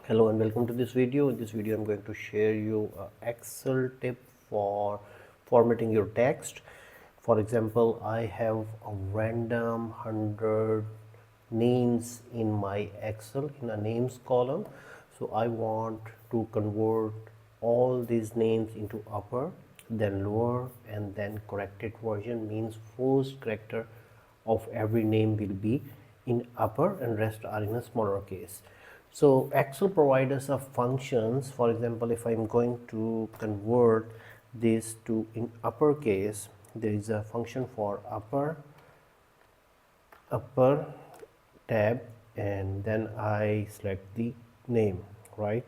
Hello and welcome to this video. In this video I'm going to share you a Excel tip for formatting your text. For example, I have a random 100 names in my Excel in a names column. So I want to convert all these names into upper, then lower, and then corrected version, means first character of every name will be in upper and rest are in a smaller case. So Excel provides us a functions. For example, if I'm going to convert this to in uppercase, there is a function for upper tab, and then I select the name, right?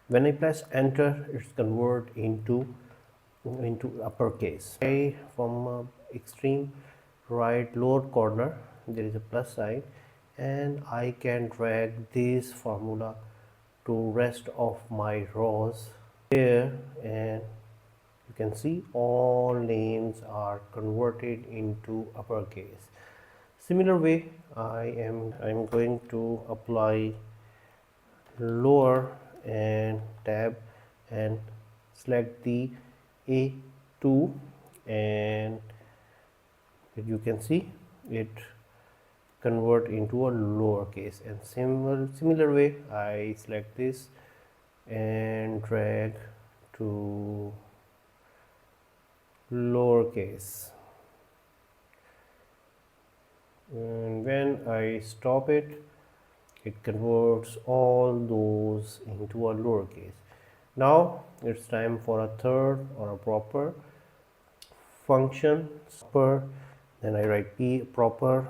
When I press enter, it's convert into uppercase. From extreme right lower corner there is a plus sign, and I can drag this formula to rest of my rows here, and you can see all names are converted into uppercase. Similar way, I'm going to apply lower and tab and select the A2, and you can see it convert into a lowercase. And similar way, I select this and drag to lowercase, and when I stop it, it converts all those into a lowercase. Now it's time for a third or a proper function. Then I write p proper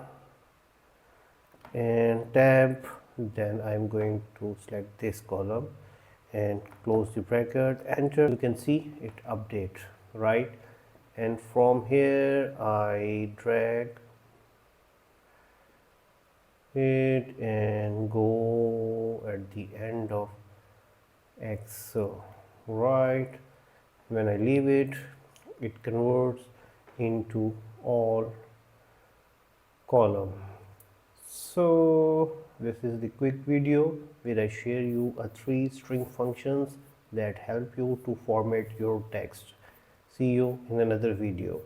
and tab, then I'm going to select this column and close the bracket, enter. You can see it update, right? And from here I drag it and go at the end of Excel, right? When I leave it, it converts into all column. So this is the quick video where I share you a 3 string functions that help you to format your text. See you in another video.